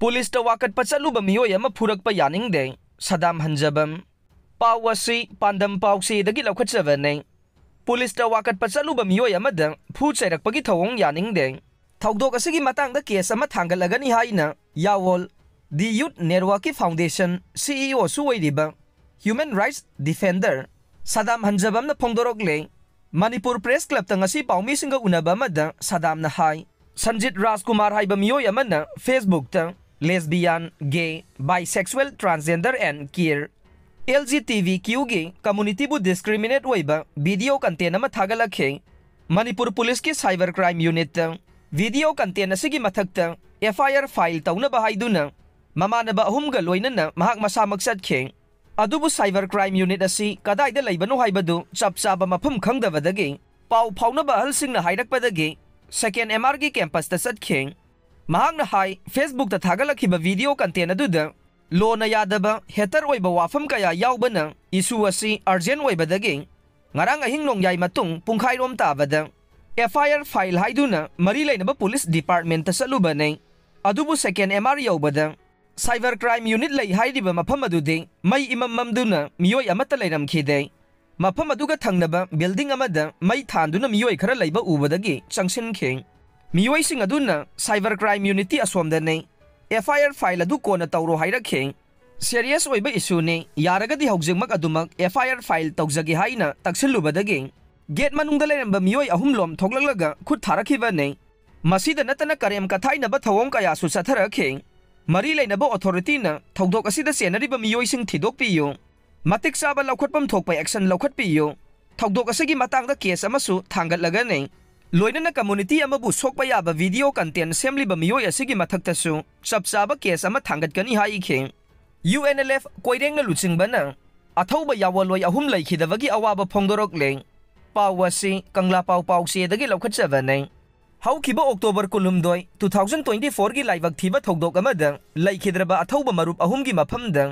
police वाकट पचलुब मियोय अमा फुरकप यानिंगदे सदाम हंजबम पाव असि पांडम पाउसेदगी लौखटजबने police वाकट पचलुब मियोय अमदा फु चैरकपगी थवोंग यानिंगदे थौदोक असगी मतंगदा केस अमा थांगलगनी हाइना यावोल the youth network foundation CEO सुवैरिबा human rights defender Saddam Hanjabam न फोंदोरकले मणिपुर प्रेस क्लब तंगसी पाउमी सिंगा उनबा अमदा सदाम न हाई संजित राजकुमार हाइबा मियोय अमना फेसबुक ता lesbian, gay, bisexual, transgender and queer LGBTQ की कम्युनिटी बु डिस्क्रिमिनेट वैबा वीडियो कंटेंट अमा थागलखे मणिपुर पुलिस की cyber crime unit video content असगी मथक्ता FIR फाइल तौनबा हाइदुना ममानबा अहुमगा लोइनना महाक मसामक चटखे अदुबु साइबर क्राइम यूनिट असि कदाइदा लैबनो हाइबदु चपचाबा मफम खंगदबदगी पाउ फाउनबा अहलसिंगना हाइरकपदगी सेकेंड MR की कैंपस ता चटखे महांगना हाई फेसबुक ता थागलखिबा वीडियो कंटेंट अदुदा लोना यादबा हेटर ओइबा वाफम कया याउबना इशू असि urgent ओइबदगी ngarang ahing nongyai matung pungkhairom tabada FIR file haiduna mari leinaba police department ta salubane adubu second MR yaubada cyber crime unit lei haidiba mafam adude mai imamamduna miyoi amata leiramkhide mafam aduga thangnaba building amada mai thanduna miyoi khara leiba ubadagi changsinkhe मियोई सिंग अदुना cyber crime यूनिटी असोमदने FIR file अदु कोना तौरो हाइरखे serious ओइबा इशू ने यारगदी हौजिंगमक अदुमक FIR फाइल तौजगे हाइना तक्सिलुबदगे गेट मनुंगदा लेरंबा मियोई अहुमलोम थोगलगलगा खुद थारखिबने मसीदा नतना करेम कथाइनबा थवोंग कया सु चथरखे मरी लेनबा अथॉरिटी न थौदोक असिदा सेनरिबा मियोई सिंग थिदोकपियो मतिक चाबा लौखटपम थोकपा एक्शन लौखटपियो थौदोक असगी मतंगदा केस अमसु थांगतलगने लोइनना कम्युनिटी अमबु सोकपा याबा वीडियो कंटेंट सेमलिबा मियोय असिगी मथक्तसु चपचाबा केस अमा थांगतकनी हाइखे UNLF कोइरेंगना लुचिंगबना अथौबा यावलोय अहुम लैखिदबगी अवाबा फोंदोरकले पावसी कंगला पाव पावसेदगी लौखटजबने हौखिबा अक्टोबर 12 2024 की लाइवक थिबा थौदोक अमदा लैखिद्रबा अथौबा मरुप अहुमगी मफमदा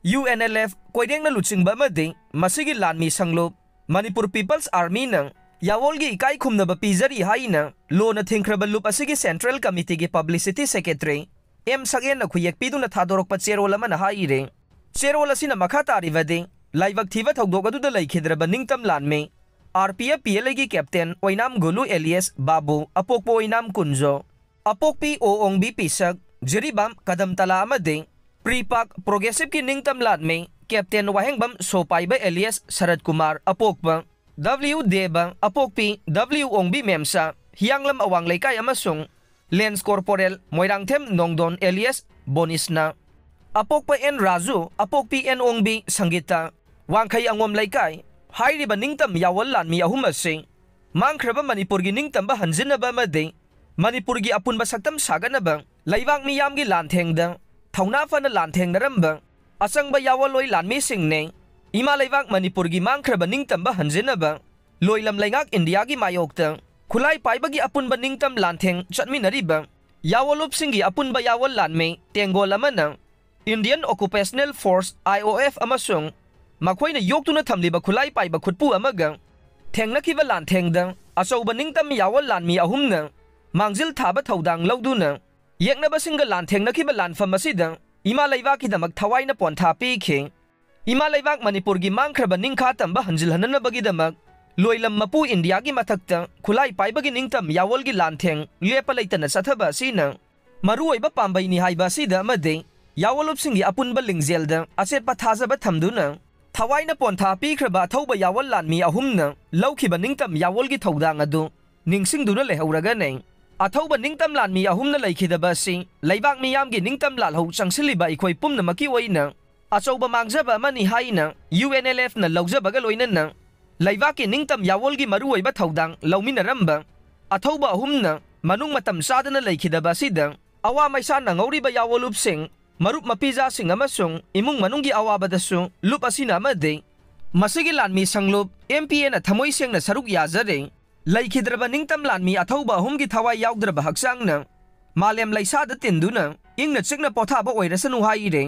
UNLF कोइरेंगना लुचिंगबा अमदे मसिगी लानमी संगलोप मणिपुर पीपल्स आर्मी न यावोलगी इकाई खुमनबा पीजरी हाइना लोना थिंख्रबा लुप असिगी सेंट्रल कमिटी की पब्लिसिटी सेक्रेटरी M सगेन खुयेक पिदुना थादोरकपा चेरोल अमना हाइरे चेरोल असिना मखा तारिबदे लाइवक थिबा थौदोक अदुदा लैखिद्रबा निंगतम लानमे RPF PLA की कैप्टन ओइनाम गुलु एलियस बाबू अपोकपो ओइनाम कुंजो अपोकपी ओंगबी पिसक जिरिबाम कदम तला अमदे प्रीपाक प्रोग्रेसिव की निंगतम लानमे captain वाहेंगबम सोपाइबा alias Sharad Kumar अपोकपा W Deba Apokpi W Ongbi Memsa Hianglam Awang Leikai Amasung Lens Corporel Moirangthem Nongdon Elias Bonisna Apokpa N Razu Apokpi N Ongbi Sangita Wangkai Angom Leikai Hairiba Ningtam Yawalan Mi Ahumasi Mangkraba Manipurgi Ningtam Bahanzinaba Made Manipurgi Apun Basaktam Saganaba Laivang Miyamgi Lantengda Taunafana Lanteng Naramba Asangba Yawaloi Lanmi Singne इमा लेवाक मणिपुर की मांगख्रब निंगतम हंजिनबा लोइलम लेंगाक India की मायोक्ता खुलाई पाइबगी अपुनबा निंगतम लांथेंग चटमिनरिबा यावोलुपसिंगी अपुनबा यावोल लानमे टेंगोल अमना Indian occupational force IOF अमसुंग मखोइना योक्तुना थमलिबा खुलाई पाइबा खुदपु अमगा थेंगनखिबा लांथेंगदा अचौबा निंगतम यावोल लानमी अहुमना मांगजिल थाबा थौदांग लौदुना येकनबसिंगा लांथेंगनखिबा लानफम असिदा इमा लेवाकिदमक थवाइना पोंथा पीखे इमा लेवाक मणिपुर की मांगख्रब निंखा तंबा हंजिलहननबगीदमक लोइलम मपु इंडिया की मथक्ता खुलाई पाइबगी निंगतम यावोल की लांथेंग लेपा लैतना चथबा असिना मरुओइबा पांबैनी हाइबा असिदा अमदे यावोलुपसिंगी अपुनबा लिंगजेलदा असेपा थाजबा थमदुना थवाइना पोंथा पीख्रबा अथौबा यावोल लानमी अहुमना लौखिबा निंगतम यावोल की थौदांग अदु निंगसिंगदुना लेहौरगने अथौबा निंगतम लानमी अहुमना लैखिदबा असि लैबाक मियामगी निंगतम लालहौ चंगसिलिबा इखोइ पुमनमकी ओइना अचौबा मांगजबा अमनि हाइना UNLF न लौजबगा लोइनना लैबाकी निंगतम यावोलगी मरुओइबा थौदांग लौमिनरंबा अथौबा अहुमना मनुंग मतम सादना लैखिदबा सिदा अवा मैसा नंगौरिबा यावोलुपसिंग मरुप मपीजासिंग अमसुंग इमुंग मनुंगी अवाबदसु लुप असिना अमदे मसिगी लानमी संगलुप MPA न थमोइ सेंगना सरुक याजरे लैखिद्रबा निंगतम लानमी अथौबा अहुमगी थवाइ याउद्रबा हक्सांगना मालेम लैसादा तिंदुना इंगना चिकना पोथाबा ओइरसनु हाइरे